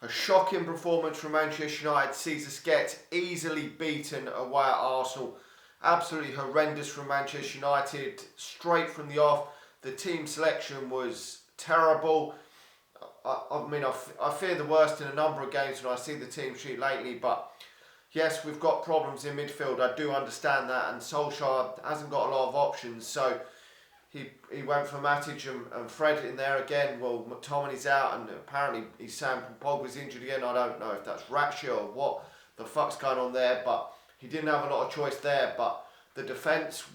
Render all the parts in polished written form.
A shocking performance from Manchester United sees us get easily beaten away at Arsenal. Absolutely horrendous from Manchester United. Straight from the off, the team selection was terrible. I fear the worst in a number of games when I see the team sheet lately, but yes, we've got problems in midfield. I do understand that, and Solskjaer hasn't got a lot of options, so he went for Matic and Fred in there again. Well, McTominay's out, and apparently he's saying Pogba's injured again. I don't know if that's Ratchet or what the fuck's going on there, but he didn't have a lot of choice there. But the defence,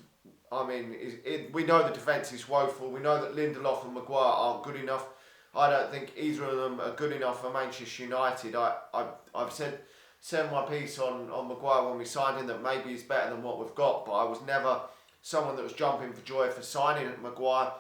we know the defence is woeful. We know that Lindelof and Maguire aren't good enough. I don't think either of them are good enough for Manchester United. I've said my piece on Maguire when we signed him that maybe he's better than what we've got, but I was never someone that was jumping for joy for signing Maguire.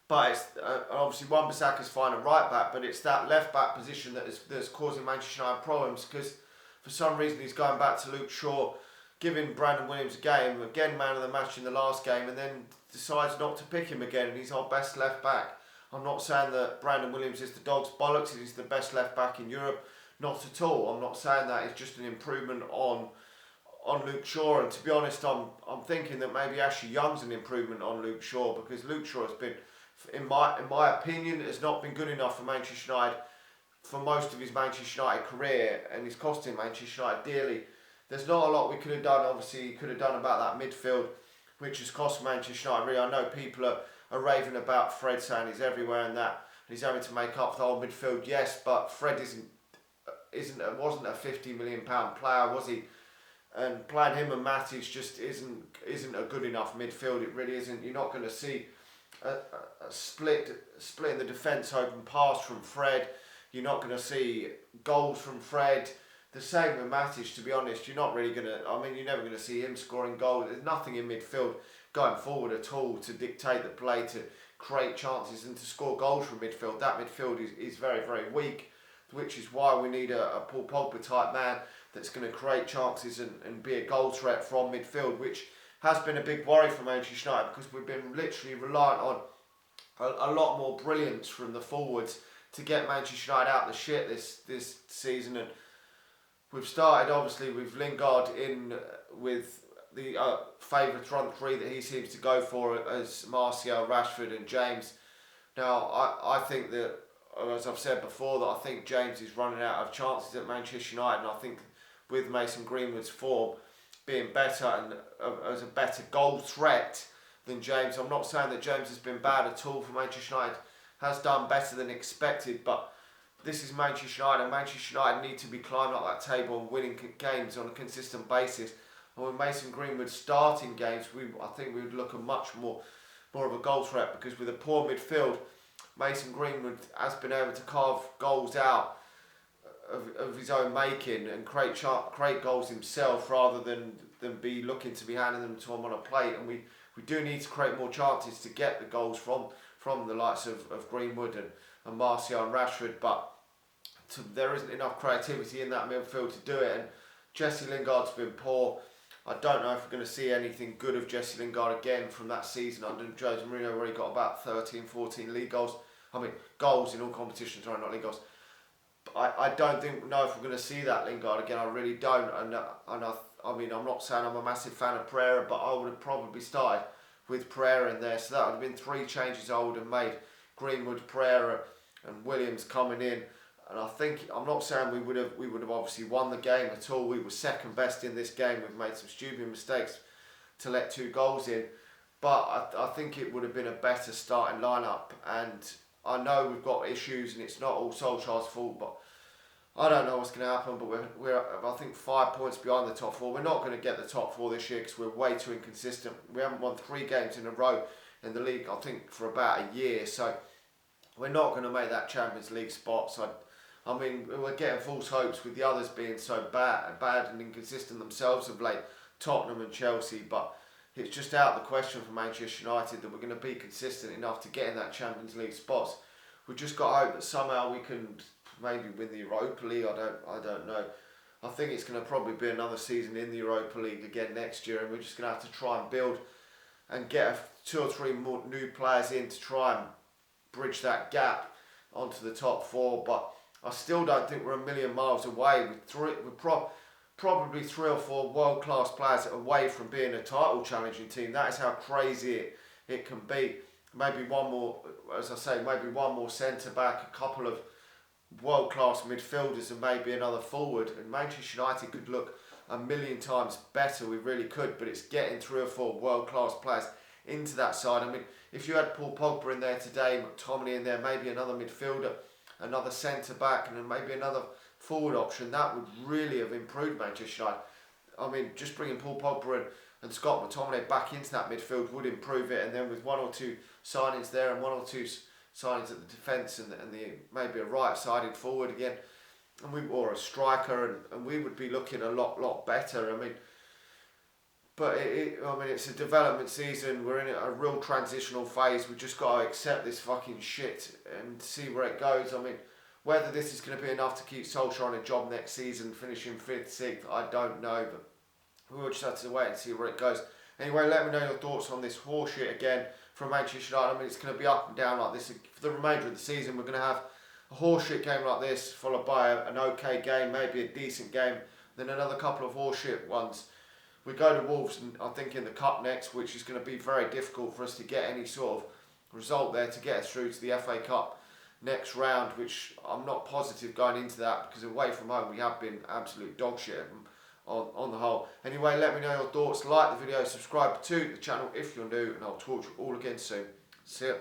But it's obviously Wan-Bissaka's fine at right back, but it's that left back position that's causing Manchester United problems, because for some reason he's going back to Luke Shaw, giving Brandon Williams a game, again man of the match in the last game, and then decides not to pick him again, and he's our best left back. I'm not saying that Brandon Williams is the dog's bollocks, he's the best left back in Europe, not at all. I'm not saying that. It's just an improvement on Luke Shaw, and to be honest, I'm thinking that maybe Ashley Young's an improvement on Luke Shaw, because Luke Shaw has been, in my opinion, has not been good enough for Manchester United for most of his Manchester United career, and he's costing Manchester United dearly. There's not a lot we could have done. Obviously, he could have done about that midfield, which has cost Manchester United. Really, I know people are raving about Fred, saying he's everywhere and that, and he's having to make up for the whole midfield. Yes, but Fred wasn't a £50 million player, was he? And playing him and Matic just isn't a good enough midfield. It really isn't. You're not going to see a splitting the defence open pass from Fred. You're not going to see goals from Fred. The same with Matic, to be honest. You're not really going to, you're never going to see him scoring goals. There's nothing in midfield going forward at all to dictate the play, to create chances and to score goals from midfield. That midfield is very, very weak, which is why we need a Paul Pogba type man that's going to create chances and be a goal threat from midfield, which has been a big worry for Manchester United, because we've been literally reliant on a lot more brilliance from the forwards to get Manchester United out of the shit this season. And we've started obviously with Lingard in with the favourite front three that he seems to go for as Martial, Rashford and James. Now I think that, as I've said before, that I think James is running out of chances at Manchester United, and I think with Mason Greenwood's form being better and as a better goal threat than James, I'm not saying that James has been bad at all for Manchester United, has done better than expected, but this is Manchester United, and Manchester United need to be climbing up that table and winning games on a consistent basis. And with Mason Greenwood starting games, I think we would look a much more of a goal threat, because with a poor midfield, Mason Greenwood has been able to carve goals out of his own making and create goals himself, rather than be looking to be handing them to him on a plate. And we do need to create more chances to get the goals from the likes of Greenwood and Martial and Rashford, but there isn't enough creativity in that midfield to do it. And Jesse Lingard's been poor. I don't know if we're going to see anything good of Jesse Lingard again from that season under Jose Mourinho, where he got about 13, 14 league goals. Goals in all competitions, right? Not league goals. But I don't know if we're going to see that Lingard again. I really don't. And I'm not saying I'm a massive fan of Pereira, but I would have probably started with Pereira in there. So that would have been 3 changes I would have made: Greenwood, Pereira, and Williams coming in. And I'm not saying we would have obviously won the game at all. We were second best in this game. We've made some stupid mistakes to let 2 goals in, but I think it would have been a better starting lineup. And I know we've got issues, and it's not all Solskjaer's fault, but I don't know what's going to happen. But we're I think 5 points behind the top 4. We're not going to get the top 4 this year, because we're way too inconsistent. We haven't won 3 games in a row in the league, I think, for about a year. So we're not going to make that Champions League spot. So we're getting false hopes with the others being so bad and inconsistent themselves of late, Tottenham and Chelsea, but it's just out of the question for Manchester United that we're going to be consistent enough to get in that Champions League spots. We've just got to hope that somehow we can maybe win the Europa League. I don't know. I think it's going to probably be another season in the Europa League again next year, and we're just going to have to try and build and get 2 or 3 more new players in to try and bridge that gap onto the top 4. But I still don't think we're a million miles away. Probably 3 or 4 world-class players away from being a title challenging team. That is how crazy it can be. Maybe one more, as I say, maybe one more centre-back, a couple of world-class midfielders and maybe another forward. And Manchester United could look a million times better. We really could, but it's getting 3 or 4 world-class players into that side. I mean, if you had Paul Pogba in there today, McTominay in there, maybe another midfielder, another centre-back and then maybe another forward option, that would really have improved Manchester United. I mean, just bringing Paul Pogba and Scott McTominay back into that midfield would improve it, and then with 1 or 2 signings there and 1 or 2 signings at the defence and the maybe a right-sided forward again, or a striker, and we would be looking a lot better. I mean, but it's a development season. We're in a real transitional phase. We just got to accept this fucking shit and see where it goes. I mean, whether this is going to be enough to keep Solskjaer on a job next season, finishing 5th, 6th, I don't know. But we'll just have to wait and see where it goes. Anyway, let me know your thoughts on this horseshit again from Manchester United. I mean, it's going to be up and down like this for the remainder of the season. We're going to have a horseshit game like this, followed by an okay game, maybe a decent game, then another couple of horseshit ones. We go to Wolves, and I think in the Cup next, which is going to be very difficult for us to get any sort of result there to get us through to the FA Cup next round, which I'm not positive going into that, because away from home we have been absolute dog shit on the whole. Anyway, let me know your thoughts, like the video, subscribe to the channel if you're new, and I'll talk to you all again soon. See ya.